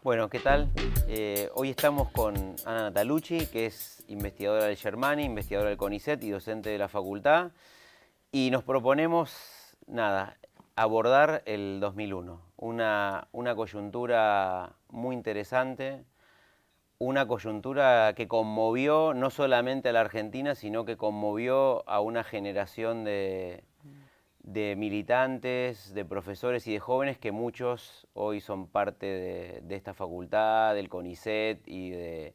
Bueno, ¿qué tal? Hoy estamos con Ana Natalucci, que es investigadora del Germani, investigadora del CONICET y docente de la facultad. Y nos proponemos, nada, abordar el 2001, una coyuntura muy interesante, una coyuntura que conmovió no solamente a la Argentina, sino que conmovió a una generación de militantes, de profesores y de jóvenes que muchos hoy son parte de esta facultad, del CONICET y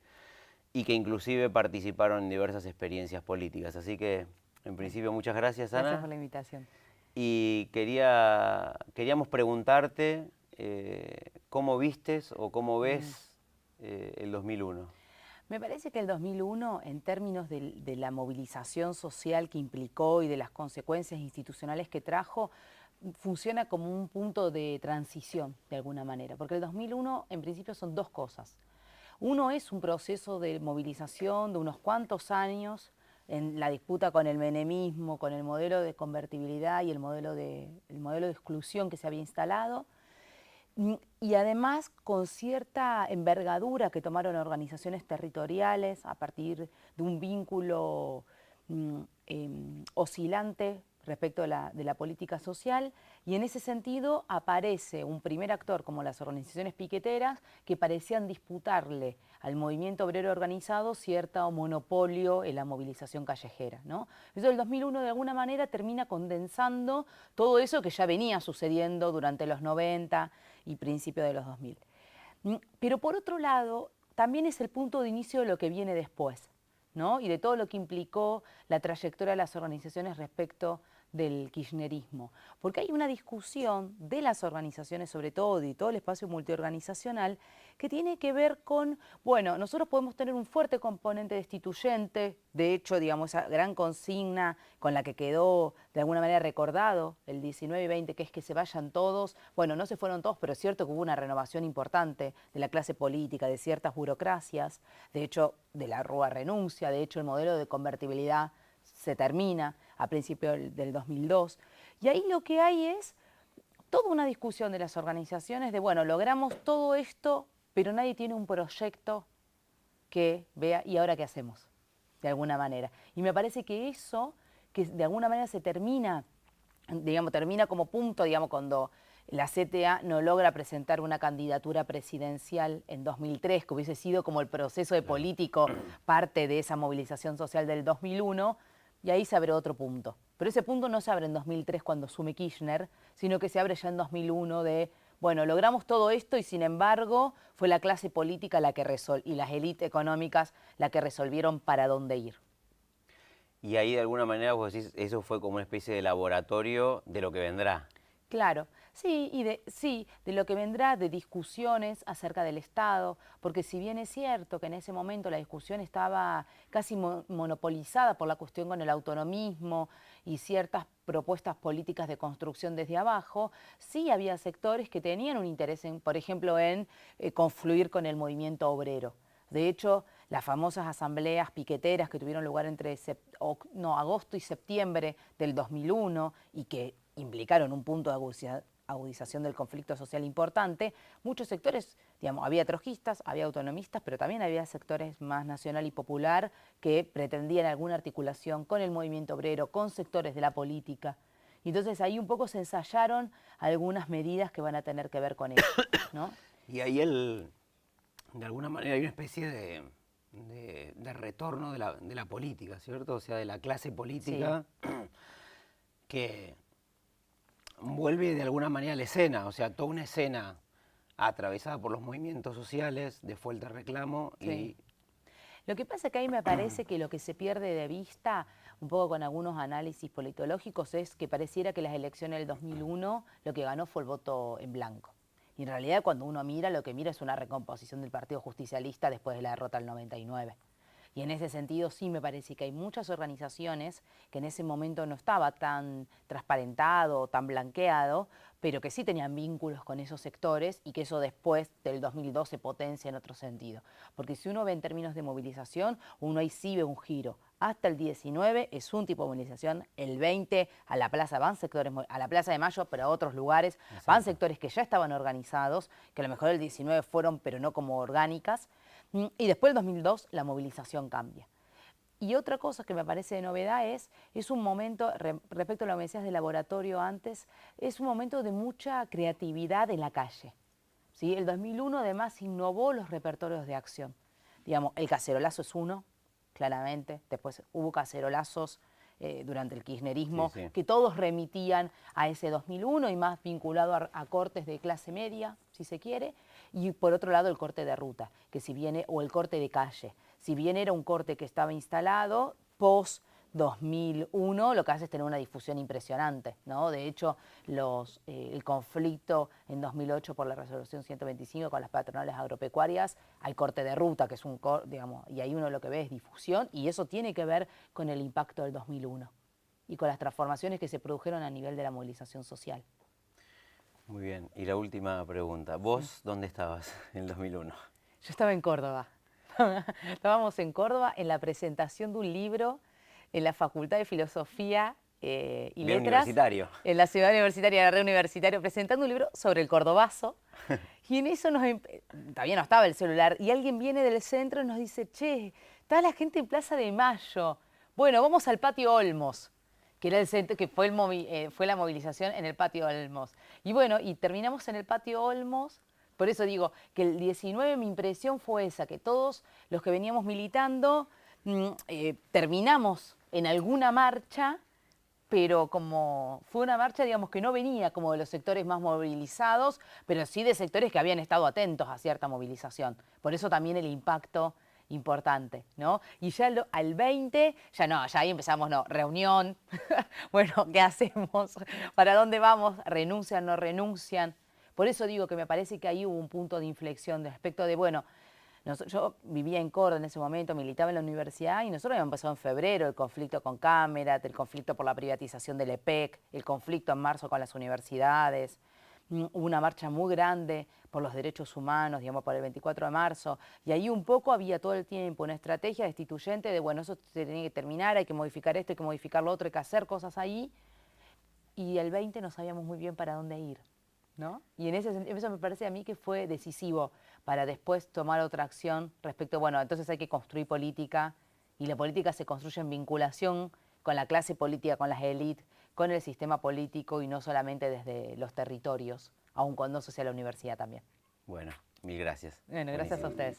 que inclusive participaron en diversas experiencias políticas. Así que, en principio, muchas gracias, Gracias por Ana. la invitación. Y queríamos preguntarte cómo vistes o cómo ves el 2001. Me parece que el 2001, en términos de la movilización social que implicó y de las consecuencias institucionales que trajo, funciona como un punto de transición, de alguna manera. Porque el 2001, en principio, son dos cosas. Uno es un proceso de movilización de unos cuantos años en la disputa con el menemismo, con el modelo de convertibilidad y el modelo de exclusión que se había instalado. Y además con cierta envergadura que tomaron organizaciones territoriales a partir de un vínculo oscilante respecto de la política social, y en ese sentido aparece un primer actor como las organizaciones piqueteras que parecían disputarle al movimiento obrero organizado cierto monopolio en la movilización callejera, ¿no? Eso el 2001 de alguna manera termina condensando todo eso que ya venía sucediendo durante los 90 y principios de los 2000. Pero por otro lado, también es el punto de inicio de lo que viene después, ¿no? Y de todo lo que implicó la trayectoria de las organizaciones respecto del kirchnerismo. Porque hay una discusión de las organizaciones, sobre todo, y todo el espacio multiorganizacional, que tiene que ver con, bueno, nosotros podemos tener un fuerte componente destituyente, de hecho, digamos, esa gran consigna con la que quedó de alguna manera recordado el 19 y 20, que es que se vayan todos. Bueno, no se fueron todos, pero es cierto que hubo una renovación importante de la clase política, de ciertas burocracias, de hecho, de la Rúa renuncia, de hecho, el modelo de convertibilidad se termina a principios del 2002. Y ahí lo que hay es toda una discusión de las organizaciones de, bueno, logramos todo esto, pero nadie tiene un proyecto que vea, ¿y ahora qué hacemos? De alguna manera. Y me parece que eso, que de alguna manera se termina, digamos, termina como punto, digamos, cuando la CTA no logra presentar una candidatura presidencial en 2003, que hubiese sido como el proceso de Claro. político, parte de esa movilización social del 2001, y ahí se abre otro punto. Pero ese punto no se abre en 2003 cuando asume Kirchner, sino que se abre ya en 2001 de, bueno, logramos todo esto y sin embargo fue la clase política la que y las élites económicas la que resolvieron para dónde ir. Y ahí de alguna manera vos decís, eso fue como una especie de laboratorio de lo que vendrá. Claro, sí, sí, de lo que vendrá de discusiones acerca del Estado, porque si bien es cierto que en ese momento la discusión estaba casi monopolizada por la cuestión con el autonomismo y ciertas propuestas políticas de construcción desde abajo, sí había sectores que tenían un interés, por ejemplo, en confluir con el movimiento obrero. De hecho, las famosas asambleas piqueteras que tuvieron lugar entre agosto y septiembre del 2001 y que implicaron un punto de agudización del conflicto social importante, muchos sectores, digamos, había trotskistas, había autonomistas, pero también había sectores más nacional y popular que pretendían alguna articulación con el movimiento obrero, con sectores de la política. Y entonces ahí un poco se ensayaron algunas medidas que van a tener que ver con eso, ¿no? Y ahí de alguna manera hay una especie de retorno de la política, ¿cierto? O sea, de la clase Sí. política que vuelve de alguna manera a la escena, o sea, toda una escena atravesada por los movimientos sociales de fuerte reclamo Sí. y Lo que pasa es que ahí me parece que lo que se pierde de vista, un poco con algunos análisis politológicos, es que pareciera que las elecciones del 2001 lo que ganó fue el voto en blanco. Y en realidad cuando uno mira, lo que mira es una recomposición del Partido Justicialista después de la derrota del 99. Y en ese sentido sí me parece que hay muchas organizaciones que en ese momento no estaba tan transparentado, tan blanqueado, pero que sí tenían vínculos con esos sectores y que eso después del 2012 potencia en otro sentido. Porque si uno ve en términos de movilización, uno ahí sí ve un giro hasta el 19 es un tipo de movilización, el 20 a la plaza van sectores, a la Plaza de Mayo, pero a otros lugares, van sectores que ya estaban organizados, que a lo mejor el 19 fueron, pero no como orgánicas, y después el 2002 la movilización cambia. Y otra cosa que me parece de novedad es un momento, respecto a lo que me decías de laboratorio antes, es un momento de mucha creatividad en la calle. ¿Sí? El 2001 además innovó los repertorios de acción. Digamos, el cacerolazo es uno, claramente. Después hubo cacerolazos durante el kirchnerismo, que todos remitían a ese 2001 y más vinculado a cortes de clase media, si se quiere. Y por otro lado el corte de ruta, que si viene, o el corte de calle. Si bien era un corte que estaba instalado, post 2001 lo que hace es tener una difusión impresionante, ¿no? De hecho, el conflicto en 2008 por la resolución 125 con las patronales agropecuarias, hay corte de ruta, que es un corte, digamos, y ahí uno lo que ve es difusión, y eso tiene que ver con el impacto del 2001 y con las transformaciones que se produjeron a nivel de la movilización social. Muy bien. Y la última pregunta. ¿Vos dónde estabas en el 2001? Yo estaba en Córdoba. Estábamos en Córdoba en la presentación de un libro en la Facultad de Filosofía y Letras. Universitario. En la ciudad universitaria, en la red universitaria, presentando un libro sobre el cordobazo. Y en eso todavía no estaba el celular, y alguien viene del centro y nos dice, che, está la gente en Plaza de Mayo. Bueno, vamos al Patio Olmos, que era el centro, que fue la movilización en el Patio Olmos. Y bueno, y terminamos en el Patio Olmos. Por eso digo que el 19 mi impresión fue esa, que todos los que veníamos militando terminamos en alguna marcha, pero como fue una marcha, digamos, que no venía como de los sectores más movilizados, pero sí de sectores que habían estado atentos a cierta movilización. Por eso también el impacto importante, ¿no? Y ya al 20, ya ahí empezamos, reunión, bueno, ¿qué hacemos? ¿Para dónde vamos? ¿Renuncian, no renuncian? Por eso digo que me parece que ahí hubo un punto de inflexión respecto de, bueno, yo vivía en Córdoba en ese momento, militaba en la universidad y nosotros habíamos empezado en febrero el conflicto con Cámara, el conflicto por la privatización del EPEC, el conflicto en marzo con las universidades. Hubo una marcha muy grande por los derechos humanos, digamos, por el 24 de marzo. Y ahí un poco había todo el tiempo una estrategia destituyente de, bueno, eso se tenía que terminar, hay que modificar esto, hay que modificar lo otro, hay que hacer cosas ahí. Y el 20 no sabíamos muy bien para dónde ir, ¿no? Y en eso me parece a mí que fue decisivo para después tomar otra acción respecto, bueno, entonces hay que construir política, y la política se construye en vinculación con la clase política, con las élites, con el sistema político y no solamente desde los territorios, aun cuando eso sea la universidad también. Bueno, mil gracias. Bueno, gracias a ustedes.